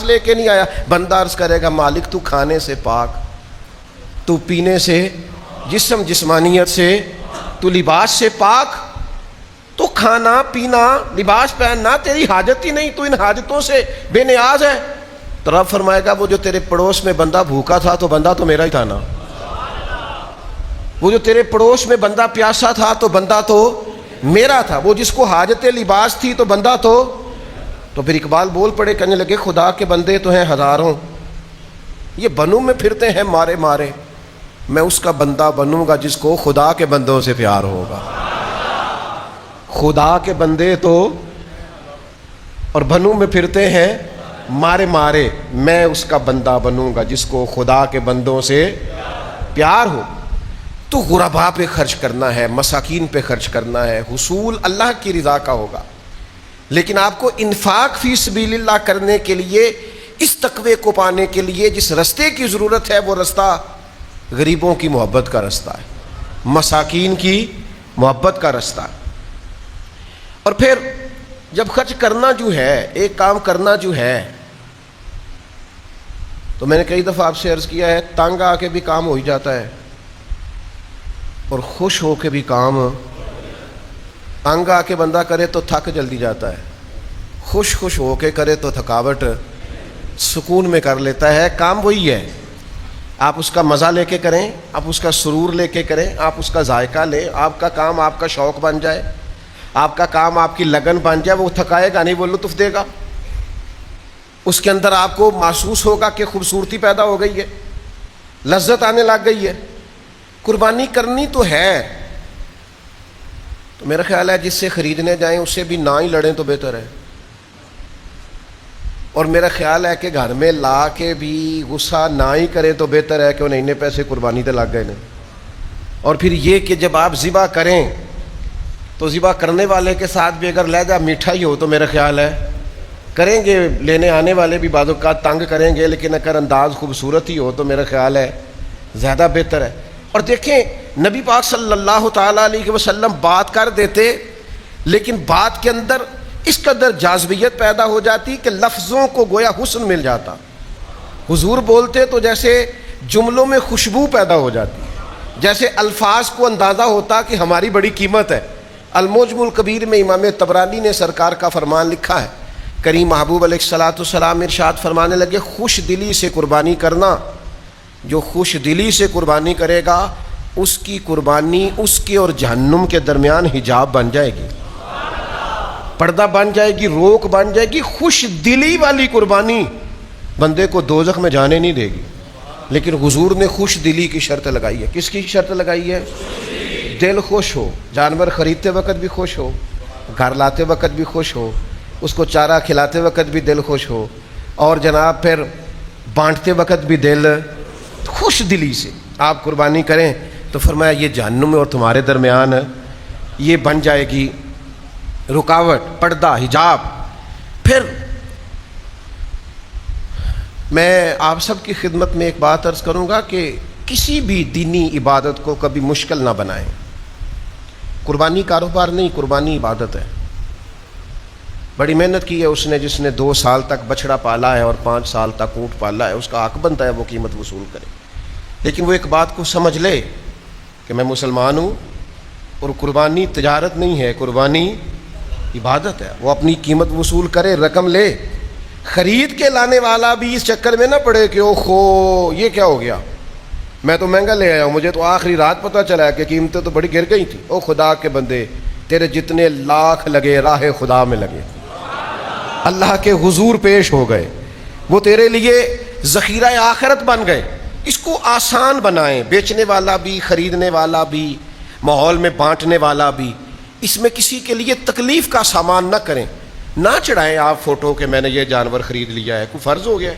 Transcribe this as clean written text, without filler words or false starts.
لے کے نہیں آیا. بندہ عرض کرے گا مالک تو کھانے سے پاک، تو پینے سے، جسم جسمانیت سے، تو لباس سے پاک، تو کھانا پینا لباس پہننا تیری حاجت ہی نہیں، تو ان حاجتوں سے بے نیاز ہے. تو رب فرمائے گا وہ جو تیرے پڑوس میں بندہ بھوکا تھا تو بندہ تو میرا ہی تھا نا، وہ جو تیرے پڑوس میں بندہ پیاسا تھا تو بندہ تو میرا تھا، وہ جس کو حاجت لباس تھی تو بندہ تو پھر اقبال بول پڑے کہنے لگے خدا کے بندے تو ہیں ہزاروں، یہ بنوں میں پھرتے ہیں مارے مارے، میں اس کا بندہ بنوں گا جس کو خدا کے بندوں سے پیار ہوگا. خدا کے بندے تو اور بنوں میں پھرتے ہیں مارے مارے، میں اس کا بندہ بنوں گا جس کو خدا کے بندوں سے پیار ہو. تو غرباء پہ خرچ کرنا ہے، مساکین پہ خرچ کرنا ہے، حصول اللہ کی رضا کا ہوگا. لیکن آپ کو انفاق فی سبیل اللہ کرنے کے لیے، اس تقوی کو پانے کے لیے جس رستے کی ضرورت ہے وہ رستہ غریبوں کی محبت کا رستہ ہے، مساکین کی محبت کا رستہ ہے. اور پھر جب خرچ کرنا جو ہے، ایک کام کرنا جو ہے، تو میں نے کئی دفعہ آپ سے عرض کیا ہے تنگ آ کے بھی کام ہو ہی جاتا ہے اور خوش ہو کے بھی کام. تنگ آ کے بندہ کرے تو تھک جلدی جاتا ہے، خوش ہو کے کرے تو تھکاوٹ سکون میں کر لیتا ہے. کام وہی ہے، آپ اس کا مزہ لے کے کریں، آپ اس کا سرور لے کے کریں، آپ اس کا ذائقہ لیں، آپ کا کام آپ کا شوق بن جائے، آپ کا کام آپ کی لگن بن جائے. وہ تھکائے گا نہیں، وہ لطف دے گا. اس کے اندر آپ کو محسوس ہوگا کہ خوبصورتی پیدا ہو گئی ہے، لذت آنے لگ گئی ہے. قربانی کرنی تو ہے. تو میرا خیال ہے جس سے خریدنے جائیں اس سے بھی نہ ہی لڑیں تو بہتر ہے. اور میرا خیال ہے کہ گھر میں لا کے بھی غصہ نہ ہی کریں تو بہتر ہے کہ انہیں اتنے پیسے قربانی تے لگ گئے نہیں. اور پھر یہ کہ جب آپ ذبح کریں تو ذبح کرنے والے کے ساتھ بھی اگر لہجہ میٹھا ہی ہو تو میرا خیال ہے کریں گے، لینے آنے والے بھی بعض اوقات تنگ کریں گے، لیکن اگر انداز خوبصورت ہی ہو تو میرا خیال ہے زیادہ بہتر ہے. اور دیکھیں نبی پاک صلی اللہ تعالیٰ علیہ وسلم بات کر دیتے، لیکن بات کے اندر اس قدر جاذبیت پیدا ہو جاتی کہ لفظوں کو گویا حسن مل جاتا. حضور بولتے تو جیسے جملوں میں خوشبو پیدا ہو جاتی، جیسے الفاظ کو اندازہ ہوتا کہ ہماری بڑی قیمت ہے. المعجم الکبیر میں امام طبرانی نے سرکار کا فرمان لکھا ہے، کریم محبوب علیہ الصلوۃ والسلام ارشاد فرمانے لگے خوش دلی سے قربانی کرنا. جو خوش دلی سے قربانی کرے گا اس کی قربانی اس کے اور جہنم کے درمیان حجاب بن جائے گی، پردہ بن جائے گی، روک بن جائے گی. خوش دلی والی قربانی بندے کو دوزخ میں جانے نہیں دے گی. لیکن حضور نے خوش دلی کی شرط لگائی ہے. کس کی شرط لگائی ہے؟ دل خوش ہو، جانور خریدتے وقت بھی خوش ہو، گھر لاتے وقت بھی خوش ہو، اس کو چارہ کھلاتے وقت بھی دل خوش ہو، اور جناب پھر بانٹتے وقت بھی دل خوش دلی سے آپ قربانی کریں. تو فرمایا یہ جہنم اور تمہارے درمیان یہ بن جائے گی رکاوٹ، پردہ، حجاب. پھر میں آپ سب کی خدمت میں ایک بات عرض کروں گا کہ کسی بھی دینی عبادت کو کبھی مشکل نہ بنائیں. قربانی کاروبار نہیں، قربانی عبادت ہے. بڑی محنت کی ہے اس نے، جس نے 2 سال تک بچڑا پالا ہے اور 5 سال تک اونٹ پالا ہے، اس کا حق بنتا ہے وہ قیمت وصول کرے. لیکن وہ ایک بات کو سمجھ لے کہ میں مسلمان ہوں اور قربانی تجارت نہیں ہے، قربانی عبادت ہے. وہ اپنی قیمت وصول کرے، رقم لے. خرید کے لانے والا بھی اس چکر میں نہ پڑے کہ او خو یہ کیا ہو گیا، میں تو مہنگا لے آیا ہوں، مجھے تو آخری رات پتہ چلا ہے کہ قیمتیں تو بڑی گر گئی تھیں. او خدا کے بندے، تیرے جتنے لاکھ لگے راہ خدا میں لگے، اللہ کے حضور پیش ہو گئے، وہ تیرے لیے ذخیرہ آخرت بن گئے. اس کو آسان بنائیں، بیچنے والا بھی، خریدنے والا بھی، ماحول میں بانٹنے والا بھی. اس میں کسی کے لیے تکلیف کا سامان نہ کریں. نہ چڑھائیں آپ فوٹو کہ میں نے یہ جانور خرید لیا ہے، کوئی فرض ہو گیا ہے.